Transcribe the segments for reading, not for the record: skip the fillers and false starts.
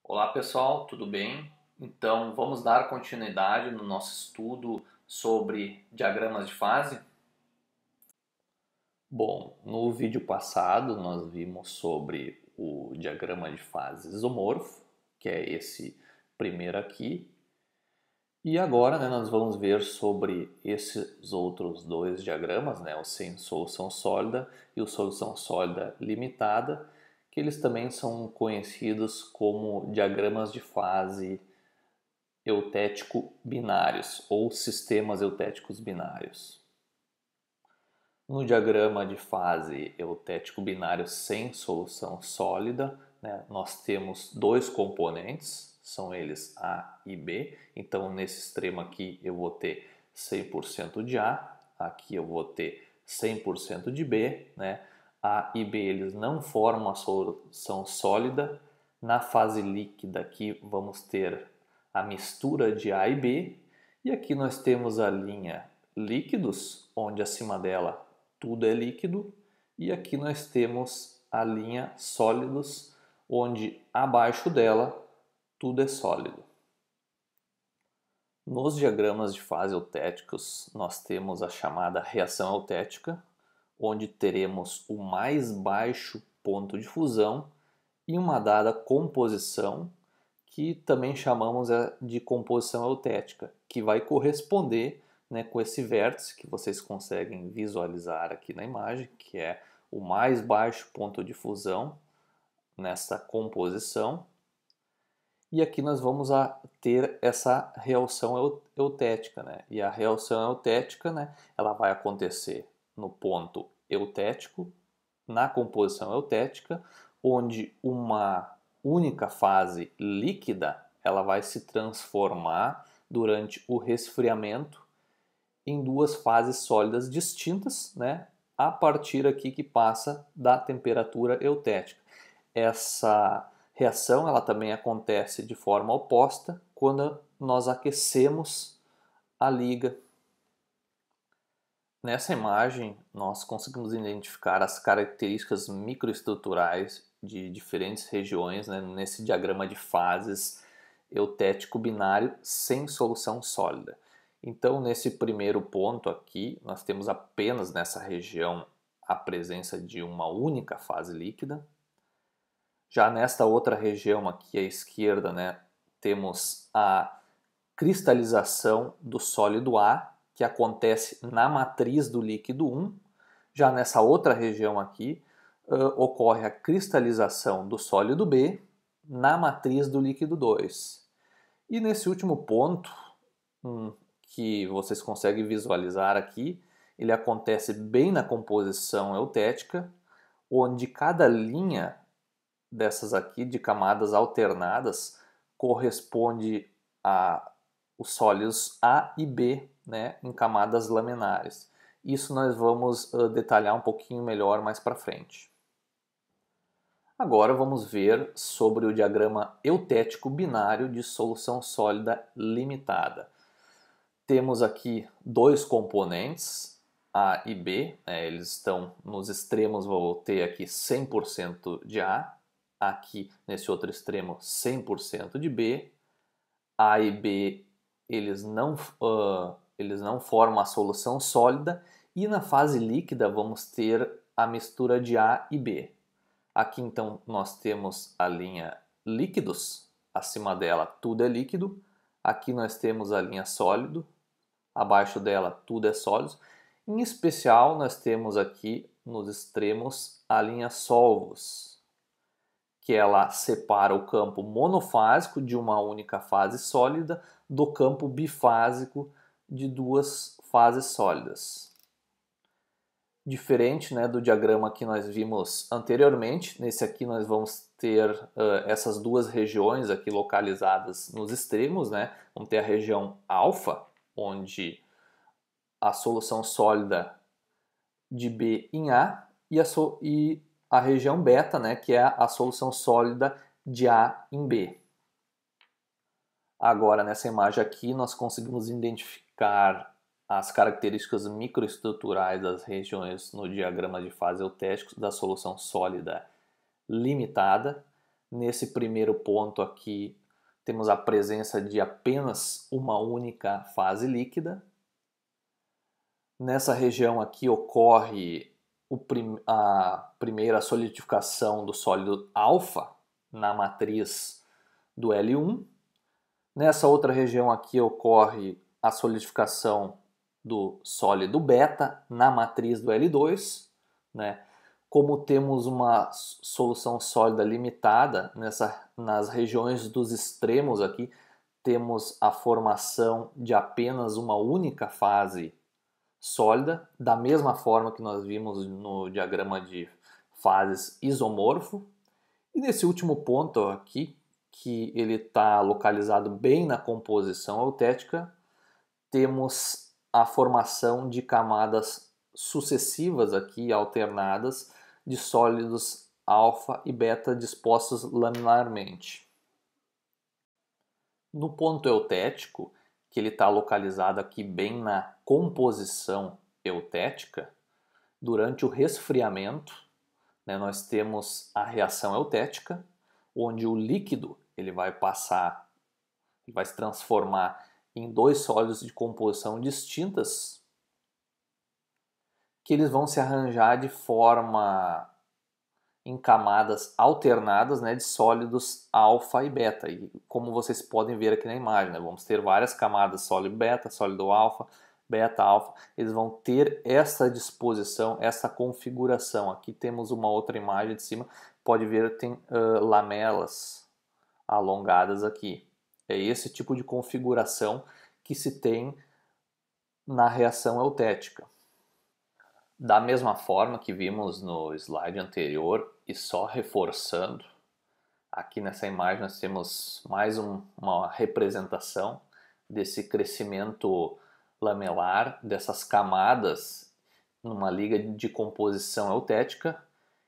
Olá pessoal, tudo bem? Então vamos dar continuidade no nosso estudo sobre diagramas de fase? Bom, no vídeo passado nós vimos sobre o diagrama de fase isomorfo, que é esse primeiro aqui, e agora nós vamos ver sobre esses outros dois diagramas, o sem solução sólida e o solução sólida limitada, que eles também são conhecidos como diagramas de fase eutético binários ou sistemas eutéticos binários. No diagrama de fase eutético binário sem solução sólida, nós temos dois componentes, são eles A e B. Então, nesse extremo aqui eu vou ter 100% de A, aqui eu vou ter 100% de B. A e B eles não formam a solução sólida. Na fase líquida aqui vamos ter a mistura de A e B. E aqui nós temos a linha líquidos, onde acima dela tudo é líquido, e aqui nós temos a linha sólidos, onde abaixo dela tudo é sólido. Nos diagramas de fase eutéticos, nós temos a chamada reação eutética, onde teremos o mais baixo ponto de fusão e uma dada composição, que também chamamos de composição eutética, que vai corresponder com esse vértice que vocês conseguem visualizar aqui na imagem, que é o mais baixo ponto de fusão nessa composição. E aqui nós vamos ter essa reação eutética. E a reação eutética ela vai acontecer no ponto eutético, na composição eutética, onde uma única fase líquida ela vai se transformar durante o resfriamento em duas fases sólidas distintas, a partir aqui que passa da temperatura eutética. Essa reação ela também acontece de forma oposta quando nós aquecemos a liga. Nessa imagem nós conseguimos identificar as características microestruturais de diferentes regiões nesse diagrama de fases eutético binário sem solução sólida. Então, nesse primeiro ponto aqui, nós temos apenas nessa região a presença de uma única fase líquida. Já nesta outra região aqui à esquerda, temos a cristalização do sólido A, que acontece na matriz do líquido 1. Já nessa outra região aqui, ocorre a cristalização do sólido B na matriz do líquido 2. E nesse último ponto, que vocês conseguem visualizar aqui, ele acontece bem na composição eutética, onde cada linha dessas aqui de camadas alternadas corresponde a os sólidos A e B, em camadas laminares. Isso nós vamos detalhar um pouquinho melhor mais para frente. Agora vamos ver sobre o diagrama eutético binário de solução sólida limitada. Temos aqui dois componentes, A e B, eles estão nos extremos, vou ter aqui 100% de A, aqui nesse outro extremo 100% de B. A e B eles não formam a solução sólida, e na fase líquida vamos ter a mistura de A e B. Aqui então nós temos a linha líquidos, acima dela tudo é líquido, aqui nós temos a linha sólido, abaixo dela tudo é sólido. Em especial nós temos aqui nos extremos a linha solvos, que ela separa o campo monofásico de uma única fase sólida do campo bifásico de duas fases sólidas. Diferente do diagrama que nós vimos anteriormente, nesse aqui nós vamos ter essas duas regiões aqui localizadas nos extremos. Vamos ter a região alfa, onde a solução sólida de B em A, e a região beta, que é a solução sólida de A em B. Agora, nessa imagem aqui, nós conseguimos identificar as características microestruturais das regiões no diagrama de fase eutético da solução sólida limitada. Nesse primeiro ponto aqui, temos a presença de apenas uma única fase líquida. Nessa região aqui ocorre a primeira solidificação do sólido alfa na matriz do L1. Nessa outra região aqui ocorre a solidificação do sólido beta na matriz do L2, né? Como temos uma solução sólida limitada nas regiões dos extremos aqui, temos a formação de apenas uma única fase sólida, da mesma forma que nós vimos no diagrama de fases isomorfo. E nesse último ponto aqui, que ele está localizado bem na composição eutética, temos a formação de camadas sucessivas aqui, alternadas, de sólidos alfa e beta dispostos laminar-mente. No ponto eutético, que ele está localizado aqui bem na composição eutética, durante o resfriamento, né, nós temos a reação eutética, onde o líquido ele vai se transformar em dois sólidos de composição distintas, que eles vão se arranjar de forma em camadas alternadas, né, de sólidos alfa e beta. E como vocês podem ver aqui na imagem, né, vamos ter várias camadas sólido beta, sólido alfa, beta, alfa. Eles vão ter essa disposição, essa configuração. Aqui temos uma outra imagem de cima, pode ver tem lamelas alongadas aqui. É esse tipo de configuração que se tem na reação eutética. Da mesma forma que vimos no slide anterior, e só reforçando, aqui nessa imagem nós temos mais uma representação desse crescimento lamelar, dessas camadas numa liga de composição eutética.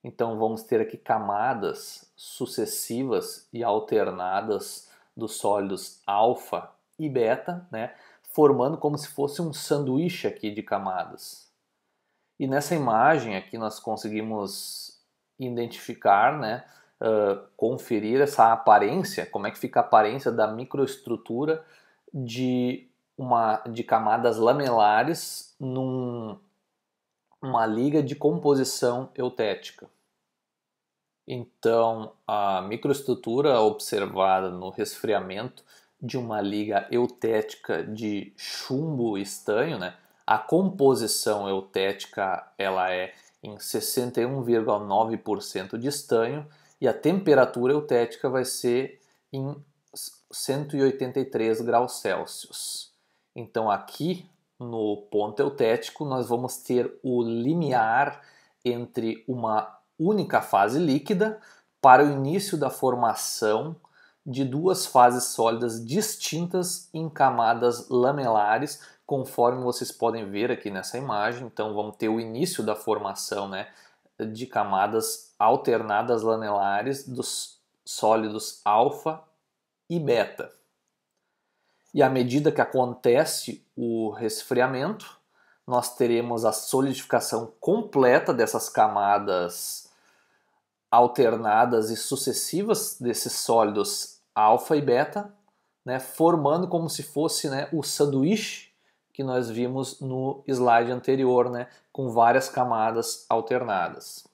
Então vamos ter aqui camadas sucessivas e alternadas dos sólidos alfa e beta, né, formando como se fosse um sanduíche aqui de camadas. E nessa imagem aqui nós conseguimos identificar, né, conferir essa aparência, como é que fica a aparência da microestrutura de camadas lamelares numa liga de composição eutética. Então, a microestrutura observada no resfriamento de uma liga eutética de chumbo estanho, né? A composição eutética ela é em 61,9% de estanho e a temperatura eutética vai ser em 183 graus Celsius. Então aqui no ponto eutético nós vamos ter o limiar entre uma única fase líquida para o início da formação de duas fases sólidas distintas em camadas lamelares, conforme vocês podem ver aqui nessa imagem. Então vamos ter o início da formação, né, de camadas alternadas lamelares dos sólidos alfa e beta. E à medida que acontece o resfriamento, nós teremos a solidificação completa dessas camadas alternadas e sucessivas desses sólidos alfa e beta, né, formando como se fosse, né, o sanduíche que nós vimos no slide anterior, né, com várias camadas alternadas.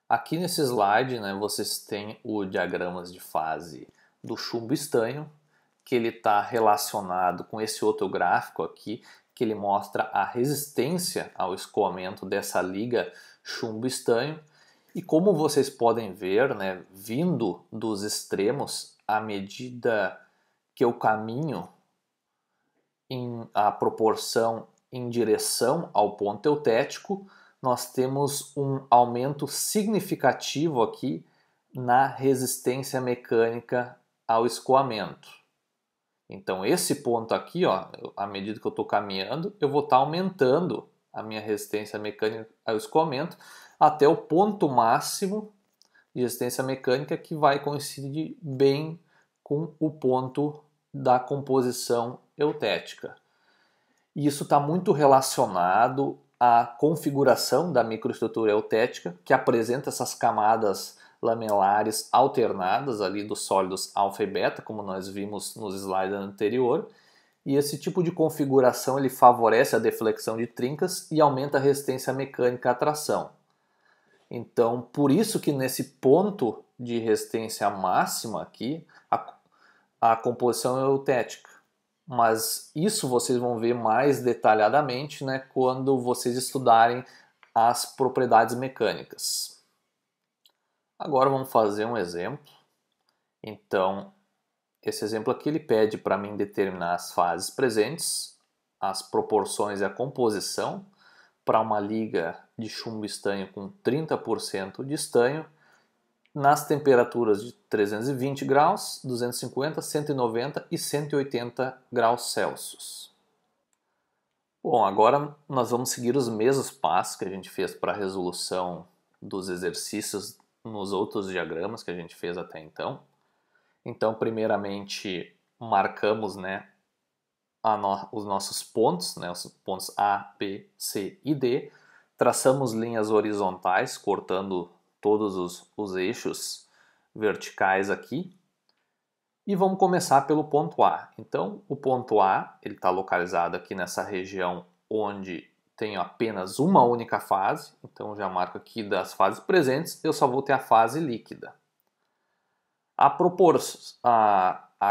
Aqui nesse slide, né, vocês têm o diagrama de fase do chumbo estanho, que ele está relacionado com esse outro gráfico aqui, que ele mostra a resistência ao escoamento dessa liga chumbo estanho. E como vocês podem ver, né, vindo dos extremos, à medida que eu caminho a proporção em direção ao ponto eutético, nós temos um aumento significativo aqui na resistência mecânica ao escoamento. Então esse ponto aqui, ó, à medida que eu estou caminhando, eu vou estar aumentando a minha resistência mecânica ao escoamento até o ponto máximo de resistência mecânica, que vai coincidir bem com o ponto da composição eutética. E isso está muito relacionado à configuração da microestrutura eutética, que apresenta essas camadas lamelares alternadas ali dos sólidos alfa e beta, como nós vimos nos slides anterior. E esse tipo de configuração ele favorece a deflexão de trincas e aumenta a resistência mecânica à tração. Então, por isso que nesse ponto de resistência máxima aqui, a composição é eutética. Mas isso vocês vão ver mais detalhadamente, né, quando vocês estudarem as propriedades mecânicas. Agora vamos fazer um exemplo. Então, esse exemplo aqui ele pede para mim determinar as fases presentes, as proporções e a composição para uma liga de chumbo estanho com 30% de estanho nas temperaturas de 320 graus, 250, 190 e 180 graus Celsius. Bom, agora nós vamos seguir os mesmos passos que a gente fez para a resolução dos exercícios nos outros diagramas que a gente fez até então. Então, primeiramente, marcamos, né, os nossos pontos, né, os pontos A, B, C e D. Traçamos linhas horizontais, cortando todos os eixos verticais aqui. E vamos começar pelo ponto A. Então, o ponto A ele está localizado aqui nessa região onde tenho apenas uma única fase. Então, já marco aqui das fases presentes, eu só vou ter a fase líquida. A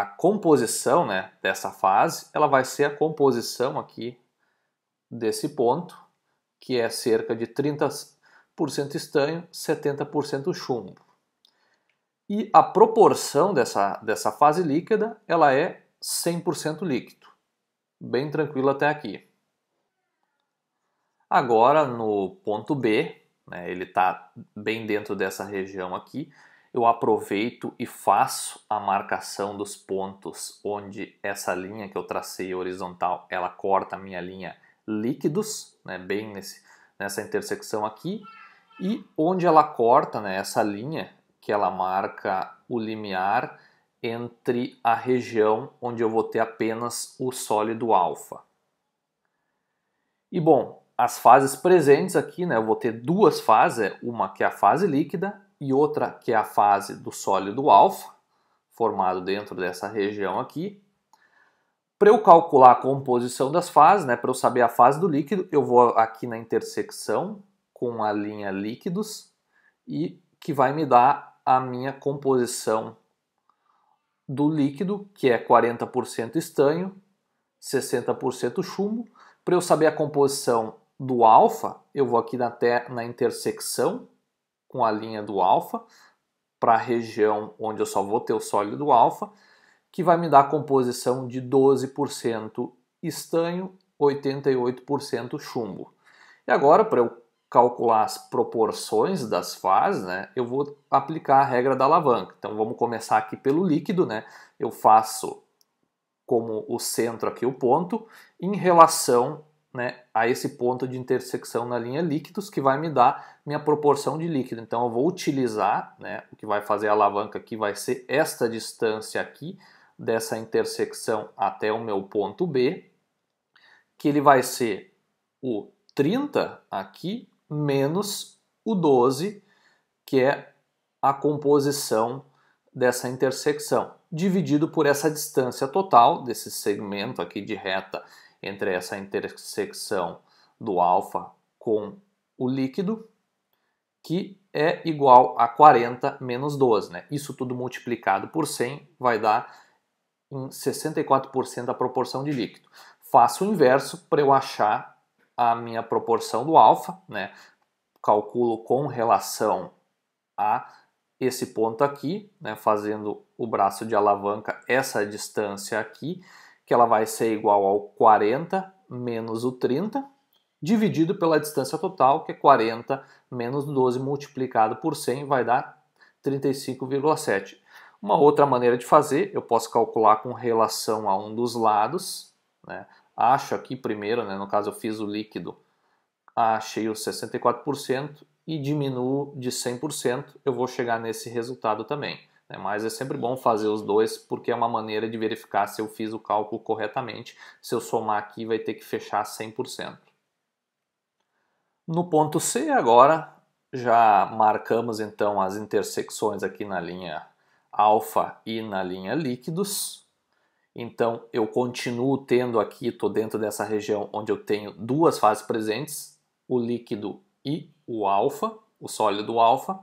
composição, né, dessa fase, ela vai ser a composição aqui desse ponto, que é cerca de 30% estanho, 70% chumbo. E a proporção dessa fase líquida, ela é 100% líquido. Bem tranquilo até aqui. Agora no ponto B, né, ele está bem dentro dessa região aqui, eu aproveito e faço a marcação dos pontos onde essa linha que eu tracei horizontal, ela corta a minha linha líquidos, né, bem nessa intersecção aqui, e onde ela corta, né, essa linha que ela marca o limiar entre a região onde eu vou ter apenas o sólido alfa. E bom, as fases presentes aqui, né, eu vou ter duas fases, uma que é a fase líquida e outra que é a fase do sólido alfa, formado dentro dessa região aqui. Para eu calcular a composição das fases, né, para eu saber a fase do líquido, eu vou aqui na intersecção com a linha líquidos e que vai me dar a minha composição do líquido, que é 40% estanho, 60% chumbo. Para eu saber a composição do alfa, eu vou aqui na intersecção com a linha do alfa, para a região onde eu só vou ter o sólido alfa, que vai me dar a composição de 12% estanho, 88% chumbo. E agora, para eu calcular as proporções das fases, né, eu vou aplicar a regra da alavanca. Então vamos começar aqui pelo líquido, né? Eu faço como o centro aqui o ponto em relação, né, a esse ponto de intersecção na linha líquidos, que vai me dar minha proporção de líquido. Então eu vou utilizar, né, o que vai fazer a alavanca aqui vai ser esta distância aqui dessa intersecção até o meu ponto B, que ele vai ser o 30 aqui menos o 12, que é a composição dessa intersecção, dividido por essa distância total desse segmento aqui de reta entre essa intersecção do alfa com o líquido, que é igual a 40 menos 12. Né? Isso tudo multiplicado por 100 vai dar em 64% a proporção de líquido. Faço o inverso para eu achar a minha proporção do alfa, né? Calculo com relação a esse ponto aqui, né? Fazendo o braço de alavanca, essa distância aqui, que ela vai ser igual ao 40 menos o 30, dividido pela distância total, que é 40 menos 12 multiplicado por 100, vai dar 35,7. Uma outra maneira de fazer, eu posso calcular com relação a um dos lados, né? Acho aqui primeiro, né? No caso eu fiz o líquido, achei os 64% e diminuo de 100%, eu vou chegar nesse resultado também. Né? Mas é sempre bom fazer os dois, porque é uma maneira de verificar se eu fiz o cálculo corretamente. Se eu somar aqui, vai ter que fechar 100%. No ponto C agora, Já marcamos então as intersecções aqui na linha alfa e na linha líquidos. Então eu continuo tendo aqui, estou dentro dessa região onde eu tenho duas fases presentes, o líquido e o alfa, o sólido alfa.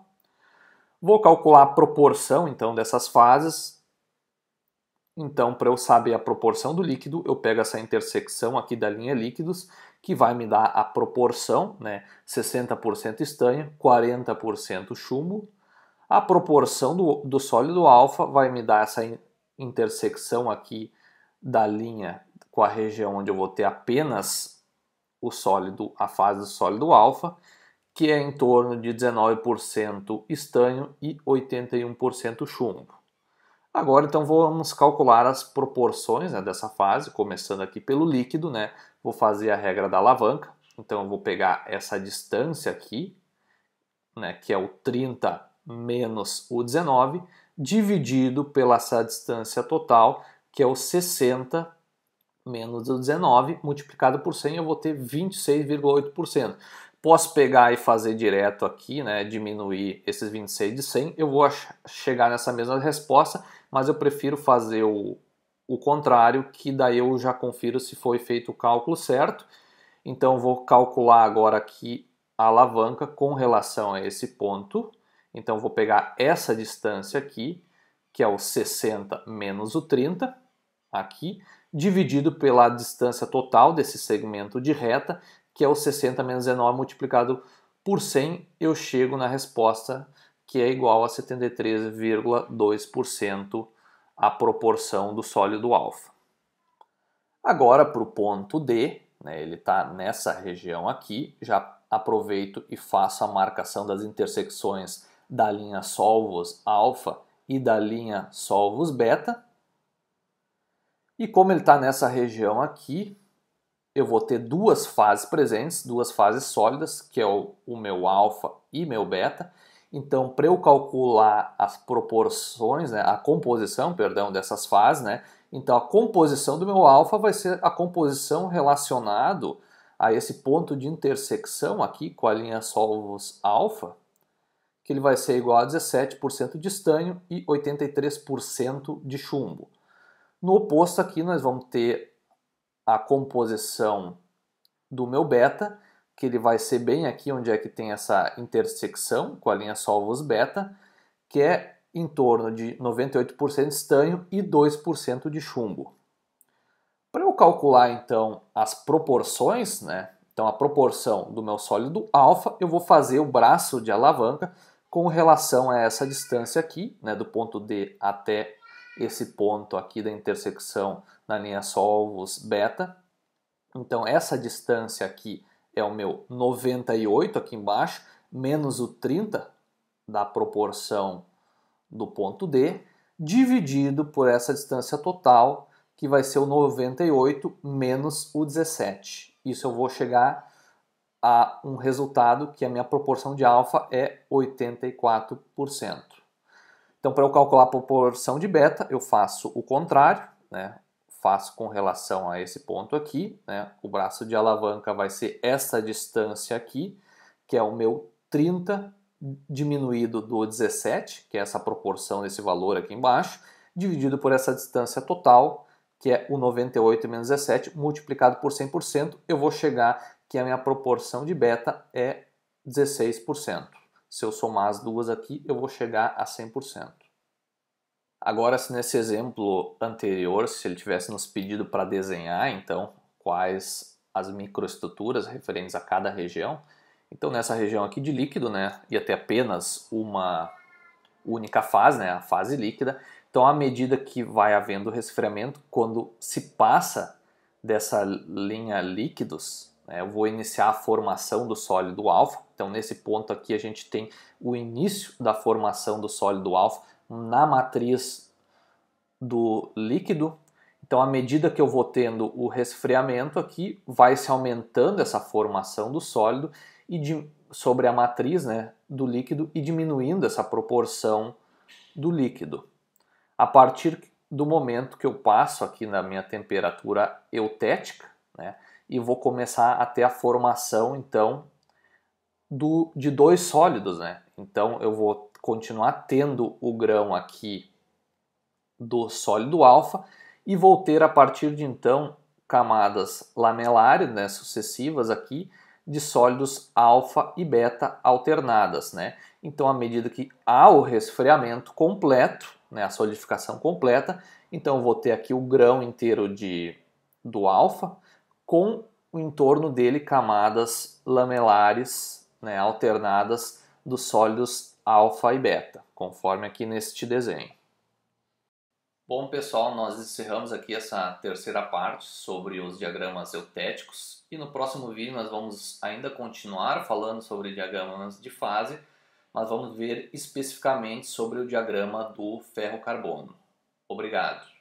Vou calcular a proporção então dessas fases. Então, para eu saber a proporção do líquido, eu pego essa intersecção aqui da linha líquidos, que vai me dar a proporção, né? 60% estanho, 40% chumbo. A proporção do sólido alfa vai me dar essa intersecção aqui da linha com a região onde eu vou ter apenas o sólido, a fase do sólido alfa, que é em torno de 19% estanho e 81% chumbo. Agora, então, vamos calcular as proporções, né, dessa fase, começando aqui pelo líquido, né? Vou fazer a regra da alavanca. Então, eu vou pegar essa distância aqui, né, que é o 30 menos o 19, dividido pela essa distância total, que é o 60 menos o 19, multiplicado por 100, eu vou ter 26,8%. Posso pegar e fazer direto aqui, né, diminuir esses 26 de 100, eu vou chegar nessa mesma resposta, mas eu prefiro fazer o contrário, que daí eu já confiro se foi feito o cálculo certo. Então vou calcular agora aqui a alavanca com relação a esse ponto. Então vou pegar essa distância aqui, que é o 60 menos o 30, aqui, dividido pela distância total desse segmento de reta, que é o 60 menos 19 multiplicado por 100, eu chego na resposta que é igual a 73,2% a proporção do sólido alfa. Agora para o ponto D, né, ele está nessa região aqui, já aproveito e faço a marcação das intersecções da linha solvos alfa e da linha solvos beta. E como ele está nessa região aqui, eu vou ter duas fases presentes, duas fases sólidas, que é o meu alfa e meu beta. Então, para eu calcular as proporções, né, a composição, perdão, dessas fases, né, então a composição do meu alfa vai ser a composição relacionado a esse ponto de intersecção aqui com a linha solvos alfa, que ele vai ser igual a 17% de estanho e 83% de chumbo. No oposto aqui nós vamos ter a composição do meu beta, que ele vai ser bem aqui onde é que tem essa intersecção com a linha solvos beta, que é em torno de 98% de estanho e 2% de chumbo. Para eu calcular então as proporções, né? Então a proporção do meu sólido alfa, eu vou fazer o braço de alavanca com relação a essa distância aqui, né, do ponto D até esse ponto aqui da intersecção na linha solvos beta. Então essa distância aqui é o meu 98 aqui embaixo, menos o 30 da proporção do ponto D, dividido por essa distância total, que vai ser o 98 menos o 17. Isso eu vou chegar a um resultado que a minha proporção de alfa é 84%. Então, para eu calcular a proporção de beta, eu faço o contrário, né? Faço com relação a esse ponto aqui, né? O braço de alavanca vai ser essa distância aqui, que é o meu 30 diminuído do 17, que é essa proporção desse valor aqui embaixo, dividido por essa distância total, que é o 98 menos 17, multiplicado por 100%, eu vou chegar que a minha proporção de beta é 16%. Se eu somar as duas aqui, eu vou chegar a 100%. Agora, se nesse exemplo anterior, se ele tivesse nos pedido para desenhar, então, quais as microestruturas referentes a cada região, então nessa região aqui de líquido, né, ia ter apenas uma única fase, né, a fase líquida. Então, à medida que vai havendo resfriamento, quando se passa dessa linha líquidos, né, eu vou iniciar a formação do sólido alfa. Então, nesse ponto aqui, a gente tem o início da formação do sólido alfa na matriz do líquido. Então, à medida que eu vou tendo o resfriamento aqui, vai se aumentando essa formação do sólido e sobre a matriz, né, do líquido e diminuindo essa proporção do líquido. A partir do momento que eu passo aqui na minha temperatura eutética, né, e vou começar a ter a formação, então, de dois sólidos, né? Então eu vou continuar tendo o grão aqui do sólido alfa e vou ter a partir de então camadas lamelares, né, sucessivas aqui de sólidos alfa e beta alternadas, né? Então à medida que há o resfriamento completo, né, a solidificação completa, então eu vou ter aqui o grão inteiro do alfa com o entorno dele camadas lamelares, né, alternadas dos sólidos alfa e beta, conforme aqui neste desenho. Bom, pessoal, nós encerramos aqui essa terceira parte sobre os diagramas eutéticos e no próximo vídeo nós vamos ainda continuar falando sobre diagramas de fase, mas vamos ver especificamente sobre o diagrama do ferro-carbono. Obrigado.